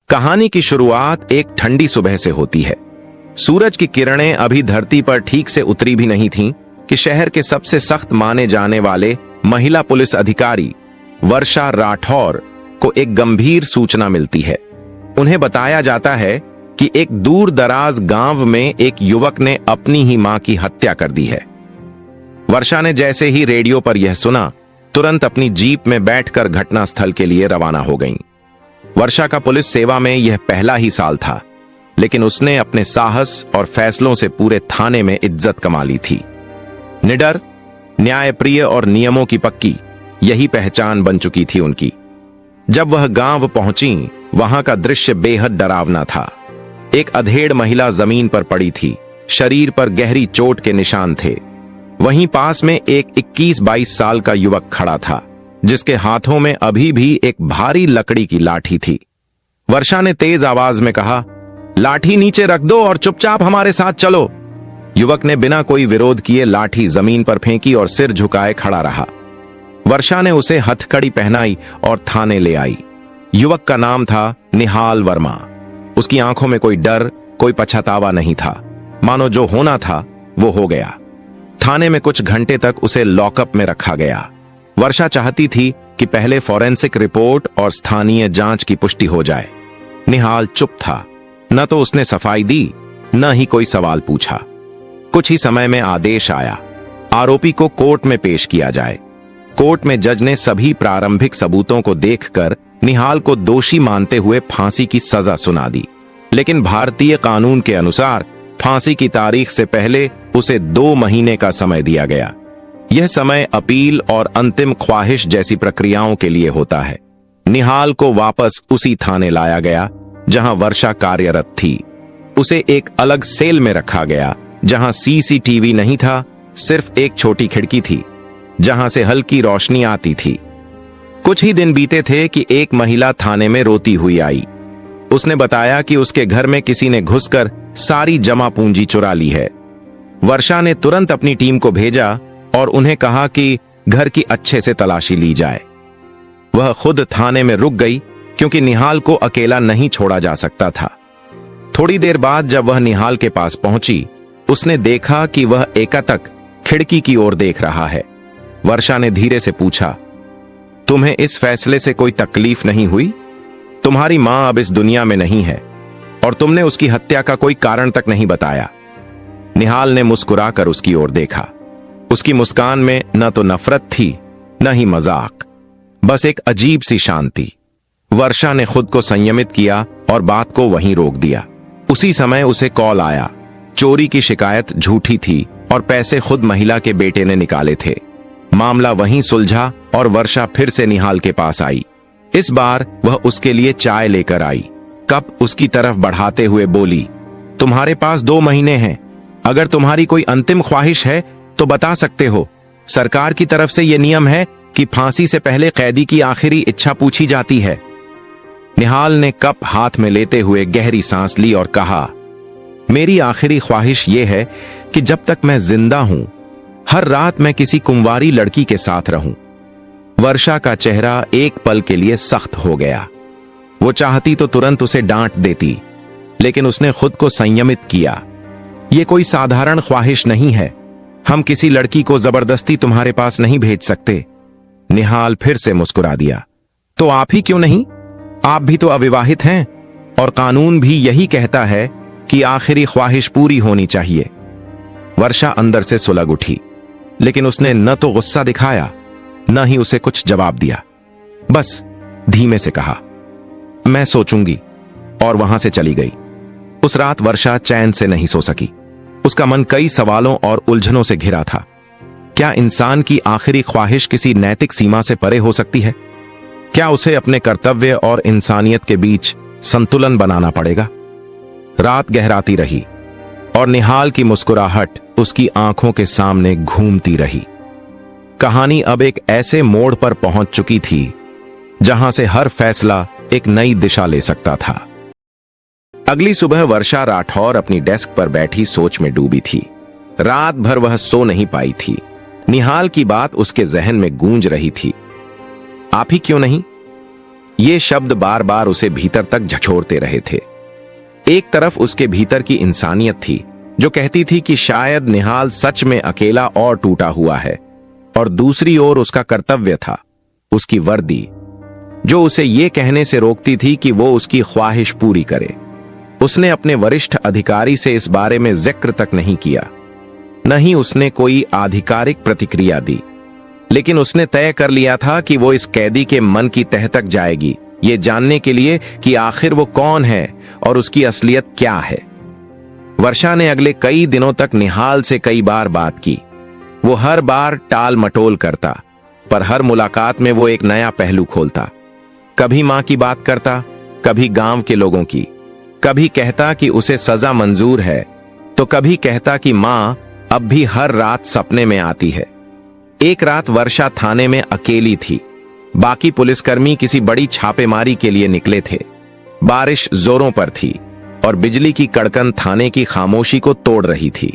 कहानी की शुरुआत एक ठंडी सुबह से होती है। सूरज की किरणें अभी धरती पर ठीक से उतरी भी नहीं थीं कि शहर के सबसे सख्त माने जाने वाले महिला पुलिस अधिकारी वर्षा राठौर को एक गंभीर सूचना मिलती है। उन्हें बताया जाता है कि एक दूर दराज गांव में एक युवक ने अपनी ही मां की हत्या कर दी है। वर्षा ने जैसे ही रेडियो पर यह सुना, तुरंत अपनी जीप में बैठकर घटनास्थल के लिए रवाना हो गईं। वर्षा का पुलिस सेवा में यह पहला ही साल था, लेकिन उसने अपने साहस और फैसलों से पूरे थाने में इज्जत कमा ली थी। निडर, न्यायप्रिय और नियमों की पक्की, यही पहचान बन चुकी थी उनकी। जब वह गांव पहुंची, वहां का दृश्य बेहद डरावना था। एक अधेड़ महिला जमीन पर पड़ी थी, शरीर पर गहरी चोट के निशान थे। वहीं पास में एक 21-22 साल का युवक खड़ा था, जिसके हाथों में अभी भी एक भारी लकड़ी की लाठी थी। वर्षा ने तेज आवाज में कहा, लाठी नीचे रख दो और चुपचाप हमारे साथ चलो। युवक ने बिना कोई विरोध किए लाठी जमीन पर फेंकी और सिर झुकाए खड़ा रहा। वर्षा ने उसे हथकड़ी पहनाई और थाने ले आई। युवक का नाम था निहाल वर्मा। उसकी आंखों में कोई डर, कोई पछतावा नहीं था। मानो जो होना था वो हो गया। थाने में कुछ घंटे तक उसे लॉकअप में रखा गया। वर्षा चाहती थी कि पहले फॉरेंसिक रिपोर्ट और स्थानीय जांच की पुष्टि हो जाए। निहाल चुप था। न तो उसने सफाई दी, न ही कोई सवाल पूछा। कुछ ही समय में आदेश आया, आरोपी को कोर्ट में पेश किया जाए। कोर्ट में जज ने सभी प्रारंभिक सबूतों को देखकर निहाल को दोषी मानते हुए फांसी की सजा सुना दी। लेकिन भारतीय कानून के अनुसार फांसी की तारीख से पहले उसे 2 महीने का समय दिया गया। यह समय अपील और अंतिम ख्वाहिश जैसी प्रक्रियाओं के लिए होता है। निहाल को वापस उसी थाने लाया गया जहां वर्षा कार्यरत थी। उसे एक अलग सेल में रखा गया जहां सीसीटीवी नहीं था, सिर्फ एक छोटी खिड़की थी जहां से हल्की रोशनी आती थी। कुछ ही दिन बीते थे कि एक महिला थाने में रोती हुई आई। उसने बताया कि उसके घर में किसी ने घुसकर सारी जमा पूंजी चुरा ली है। वर्षा ने तुरंत अपनी टीम को भेजा और उन्हें कहा कि घर की अच्छे से तलाशी ली जाए। वह खुद थाने में रुक गई क्योंकि निहाल को अकेला नहीं छोड़ा जा सकता था। थोड़ी देर बाद जब वह निहाल के पास पहुंची, उसने देखा कि वह एकातक खिड़की की ओर देख रहा है। वर्षा ने धीरे से पूछा, तुम्हें इस फैसले से कोई तकलीफ नहीं हुई? तुम्हारी मां अब इस दुनिया में नहीं है और तुमने उसकी हत्या का कोई कारण तक नहीं बताया। निहाल ने मुस्कुराकर उसकी ओर देखा। उसकी मुस्कान में न तो नफरत थी, न ही मजाक, बस एक अजीब सी शांति। वर्षा ने खुद को संयमित किया और बात को वहीं रोक दिया। उसी समय उसे कॉल आया। चोरी की शिकायत झूठी थी और पैसे खुद महिला के बेटे ने निकाले थे। मामला वहीं सुलझा और वर्षा फिर से निहाल के पास आई। इस बार वह उसके लिए चाय लेकर आई। कप उसकी तरफ बढ़ाते हुए बोली, तुम्हारे पास 2 महीने हैं। अगर तुम्हारी कोई अंतिम ख्वाहिश है तो बता सकते हो। सरकार की तरफ से यह नियम है कि फांसी से पहले कैदी की आखिरी इच्छा पूछी जाती है। निहाल ने कप हाथ में लेते हुए गहरी सांस ली और कहा, मेरी आखिरी ख्वाहिश यह है कि जब तक मैं जिंदा हूं, हर रात मैं किसी कुंवारी लड़की के साथ रहूं। वर्षा का चेहरा एक पल के लिए सख्त हो गया। वो चाहती तो तुरंत उसे डांट देती, लेकिन उसने खुद को संयमित किया। यह कोई साधारण ख्वाहिश नहीं है। हम किसी लड़की को जबरदस्ती तुम्हारे पास नहीं भेज सकते। निहाल फिर से मुस्कुरा दिया, तो आप ही क्यों नहीं? आप भी तो अविवाहित हैं और कानून भी यही कहता है कि आखिरी ख्वाहिश पूरी होनी चाहिए। वर्षा अंदर से सुलग उठी, लेकिन उसने न तो गुस्सा दिखाया, न ही उसे कुछ जवाब दिया। बस धीमे से कहा, मैं सोचूंगी, और वहां से चली गई। उस रात वर्षा चैन से नहीं सो सकी। उसका मन कई सवालों और उलझनों से घिरा था। क्या इंसान की आखिरी ख्वाहिश किसी नैतिक सीमा से परे हो सकती है? क्या उसे अपने कर्तव्य और इंसानियत के बीच संतुलन बनाना पड़ेगा? रात गहराती रही और निहाल की मुस्कुराहट उसकी आंखों के सामने घूमती रही। कहानी अब एक ऐसे मोड़ पर पहुंच चुकी थी जहां से हर फैसला एक नई दिशा ले सकता था। अगली सुबह वर्षा राठौर अपनी डेस्क पर बैठी सोच में डूबी थी। रात भर वह सो नहीं पाई थी। निहाल की बात उसके जहन में गूंज रही थी। आप ही क्यों नहीं? ये शब्द बार बार उसे भीतर तक झकझोरते रहे थे। एक तरफ उसके भीतर की इंसानियत थी जो कहती थी कि शायद निहाल सच में अकेला और टूटा हुआ है, और दूसरी ओर उसका कर्तव्य था, उसकी वर्दी, जो उसे ये कहने से रोकती थी कि वो उसकी ख्वाहिश पूरी करे। उसने अपने वरिष्ठ अधिकारी से इस बारे में जिक्र तक नहीं किया, न ही उसने कोई आधिकारिक प्रतिक्रिया दी, लेकिन उसने तय कर लिया था कि वो इस कैदी के मन की तह तक जाएगी, ये जानने के लिए कि आखिर वो कौन है और उसकी असलियत क्या है। वर्षा ने अगले कई दिनों तक निहाल से कई बार बात की। वो हर बार टाल मटोल करता, पर हर मुलाकात में वो एक नया पहलू खोलता। कभी मां की बात करता, कभी गांव के लोगों की, कभी कहता कि उसे सजा मंजूर है, तो कभी कहता कि मां अब भी हर रात सपने में आती है। एक रात वर्षा थाने में अकेली थी। बाकी पुलिसकर्मी किसी बड़ी छापेमारी के लिए निकले थे। बारिश जोरों पर थी और बिजली की कड़कन थाने की खामोशी को तोड़ रही थी।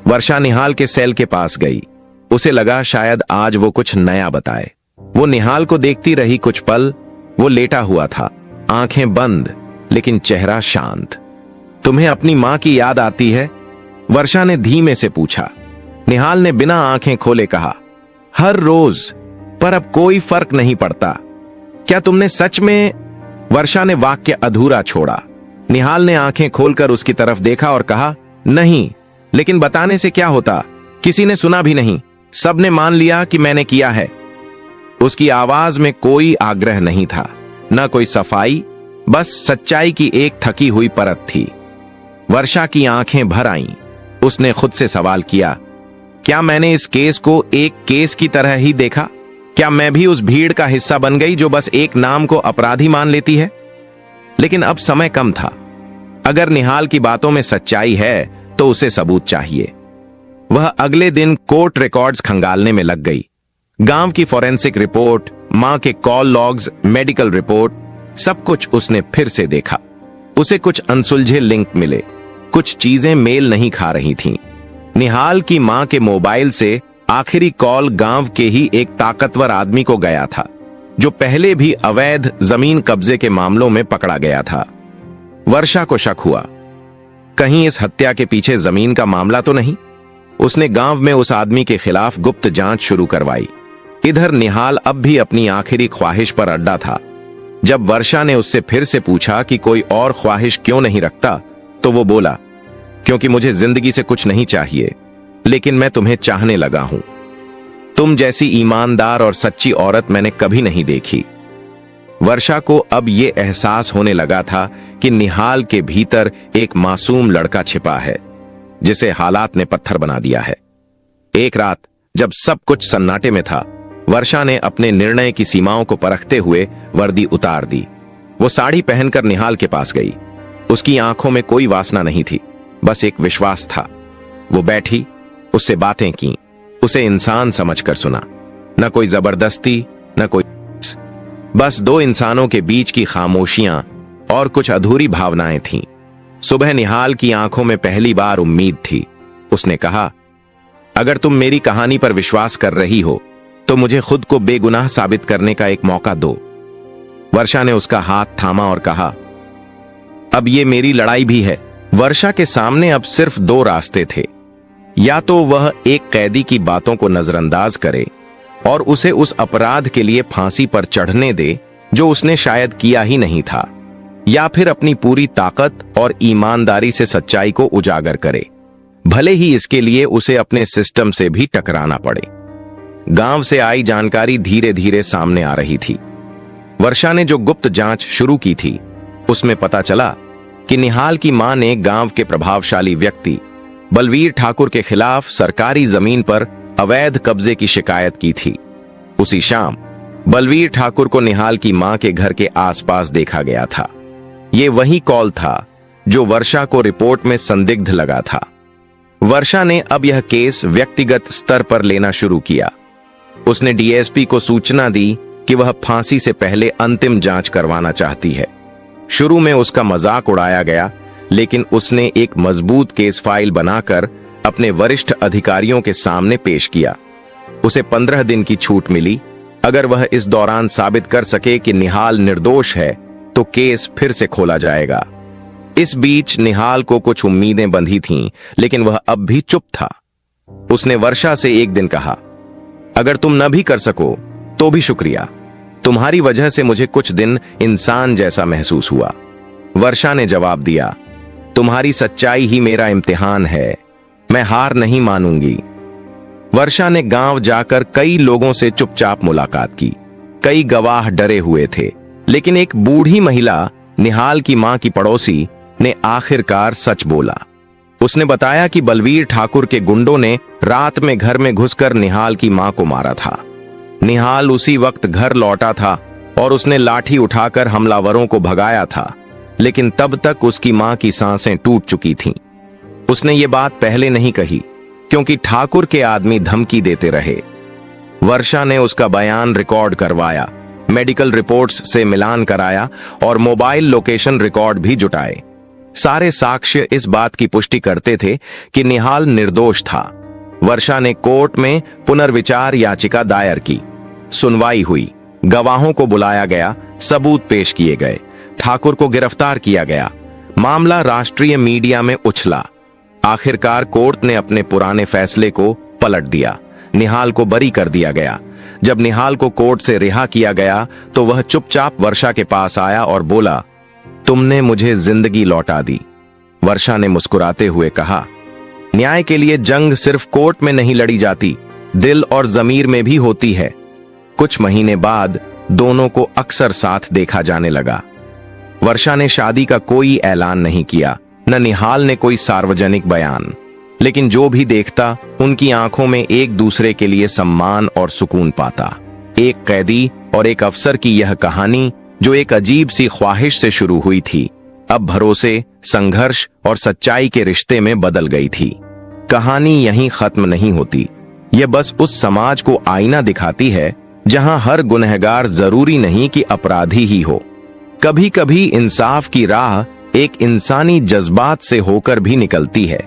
वर्षा निहाल के सेल के पास गई। उसे लगा शायद आज वो कुछ नया बताए। वो निहाल को देखती रही कुछ पल। वो लेटा हुआ था, आंखें बंद, लेकिन चेहरा शांत। तुम्हें अपनी मां की याद आती है? वर्षा ने धीमे से पूछा। निहाल ने बिना आंखें खोले कहा, हर रोज, पर अब कोई फर्क नहीं पड़ता। क्या तुमने सच में? वर्षा ने वाक्य अधूरा छोड़ा। निहाल ने आंखें खोलकर उसकी तरफ देखा और कहा, नहीं, लेकिन बताने से क्या होता? किसी ने सुना भी नहीं, सबने मान लिया कि मैंने किया है। उसकी आवाज में कोई आग्रह नहीं था, न कोई सफाई, बस सच्चाई की एक थकी हुई परत थी। वर्षा की आंखें भर आईं। उसने खुद से सवाल किया, क्या मैंने इस केस को एक केस की तरह ही देखा? क्या मैं भी उस भीड़ का हिस्सा बन गई जो बस एक नाम को अपराधी मान लेती है? लेकिन अब समय कम था। अगर निहाल की बातों में सच्चाई है तो उसे सबूत चाहिए। वह अगले दिन कोर्ट रिकॉर्ड्स खंगालने में लग गई। गांव की फॉरेंसिक रिपोर्ट, मां के कॉल लॉग्स, मेडिकल रिपोर्ट, सब कुछ उसने फिर से देखा। उसे कुछ अनसुलझे लिंक मिले, कुछ चीजें मेल नहीं खा रही थीं। निहाल की मां के मोबाइल से आखिरी कॉल गांव के ही एक ताकतवर आदमी को गया था, जो पहले भी अवैध जमीन कब्जे के मामलों में पकड़ा गया था। वर्षा को शक हुआ, कहीं इस हत्या के पीछे जमीन का मामला तो नहीं। उसने गांव में उस आदमी के खिलाफ गुप्त जांच शुरू करवाई। इधर निहाल अब भी अपनी आखिरी ख्वाहिश पर अड्डा था। जब वर्षा ने उससे फिर से पूछा कि कोई और ख्वाहिश क्यों नहीं रखता, तो वो बोला, क्योंकि मुझे जिंदगी से कुछ नहीं चाहिए, लेकिन मैं तुम्हें चाहने लगा हूं। तुम जैसी ईमानदार और सच्ची औरत मैंने कभी नहीं देखी। वर्षा को अब यह एहसास होने लगा था कि निहाल के भीतर एक मासूम लड़का छिपा है, जिसे हालात ने पत्थर बना दिया है। एक रात जब सब कुछ सन्नाटे में था, वर्षा ने अपने निर्णय की सीमाओं को परखते हुए वर्दी उतार दी। वो साड़ी पहनकर निहाल के पास गई। उसकी आंखों में कोई वासना नहीं थी, बस एक विश्वास था। वो बैठी, उससे बातें की, उसे इंसान समझकर सुना। न कोई जबरदस्ती, न कोई, बस दो इंसानों के बीच की खामोशियां और कुछ अधूरी भावनाएं थीं। सुबह निहाल की आंखों में पहली बार उम्मीद थी। उसने कहा, अगर तुम मेरी कहानी पर विश्वास कर रही हो तो मुझे खुद को बेगुनाह साबित करने का एक मौका दो। वर्षा ने उसका हाथ थामा और कहा, अब ये मेरी लड़ाई भी है। वर्षा के सामने अब सिर्फ दो रास्ते थे। या तो वह एक कैदी की बातों को नजरअंदाज करे और उसे उस अपराध के लिए फांसी पर चढ़ने दे जो उसने शायद किया ही नहीं था, या फिर अपनी पूरी ताकत और ईमानदारी से सच्चाई को उजागर करे, भले ही इसके लिए उसे अपने सिस्टम से भी टकराना पड़े। गांव से आई जानकारी धीरे धीरे सामने आ रही थी। वर्षा ने जो गुप्त जांच शुरू की थी, उसमें पता चला कि निहाल की मां ने गांव के प्रभावशाली व्यक्ति बलवीर ठाकुर के खिलाफ सरकारी जमीन पर अवैध कब्जे की शिकायत की थी। उसी शाम बलवीर ठाकुर को निहाल की मां के घर के आसपास देखा गया था। यह वही कॉल था जो वर्षा को रिपोर्ट में संदिग्ध लगा था। वर्षा ने अब यह केस व्यक्तिगत स्तर पर लेना शुरू किया। उसने डीएसपी को सूचना दी कि वह फांसी से पहले अंतिम जांच करवाना चाहती है। शुरू में उसका मजाक उड़ाया गया, लेकिन उसने एक मजबूत केस फाइल बनाकर अपने वरिष्ठ अधिकारियों के सामने पेश किया। उसे 15 दिन की छूट मिली अगर वह इस दौरान साबित कर सके कि निहाल निर्दोष है तो केस फिर से खोला जाएगा। इस बीच निहाल को कुछ उम्मीदें बंधी थीं, लेकिन वह अब भी चुप था। उसने वर्षा से एक दिन कहा, अगर तुम न भी कर सको तो भी शुक्रिया, तुम्हारी वजह से मुझे कुछ दिन इंसान जैसा महसूस हुआ। वर्षा ने जवाब दिया, तुम्हारी सच्चाई ही मेरा इम्तिहान है, मैं हार नहीं मानूंगी। वर्षा ने गांव जाकर कई लोगों से चुपचाप मुलाकात की। कई गवाह डरे हुए थे, लेकिन एक बूढ़ी महिला, निहाल की मां की पड़ोसी, ने आखिरकार सच बोला। उसने बताया कि बलवीर ठाकुर के गुंडों ने रात में घर में घुसकर निहाल की मां को मारा था। निहाल उसी वक्त घर लौटा था और उसने लाठी उठाकर हमलावरों को भगाया था, लेकिन तब तक उसकी मां की सांसें टूट चुकी थीं। उसने ये बात पहले नहीं कही क्योंकि ठाकुर के आदमी धमकी देते रहे। वर्षा ने उसका बयान रिकॉर्ड करवाया, मेडिकल रिपोर्ट्स से मिलान कराया और मोबाइल लोकेशन रिकॉर्ड भी जुटाए। सारे साक्ष्य इस बात की पुष्टि करते थे कि निहाल निर्दोष था। वर्षा ने कोर्ट में पुनर्विचार याचिका दायर की। सुनवाई हुई, गवाहों को बुलाया गया, सबूत पेश किए गए, ठाकुर को गिरफ्तार किया गया। मामला राष्ट्रीय मीडिया में उछला। आखिरकार कोर्ट ने अपने पुराने फैसले को पलट दिया। निहाल को बरी कर दिया गया। जब निहाल को कोर्ट से रिहा किया गया तो वह चुपचाप वर्षा के पास आया और बोला, तुमने मुझे जिंदगी लौटा दी। वर्षा ने मुस्कुराते हुए कहा, न्याय के लिए जंग सिर्फ कोर्ट में नहीं लड़ी जाती, दिल और जमीर में भी होती है। कुछ महीने बाद दोनों को अक्सर साथ देखा जाने लगा। वर्षा ने शादी का कोई ऐलान नहीं किया, न निहाल ने कोई सार्वजनिक बयान, लेकिन जो भी देखता उनकी आंखों में एक दूसरे के लिए सम्मान और सुकून पाता। एक कैदी और एक अफसर की यह कहानी, जो एक अजीब सी ख्वाहिश से शुरू हुई थी, अब भरोसे, संघर्ष और सच्चाई के रिश्ते में बदल गई थी। कहानी यहीं खत्म नहीं होती। यह बस उस समाज को आईना दिखाती है जहां हर गुनहगार जरूरी नहीं कि अपराधी ही हो। कभी कभी इंसाफ की राह एक इंसानी जज्बात से होकर भी निकलती है।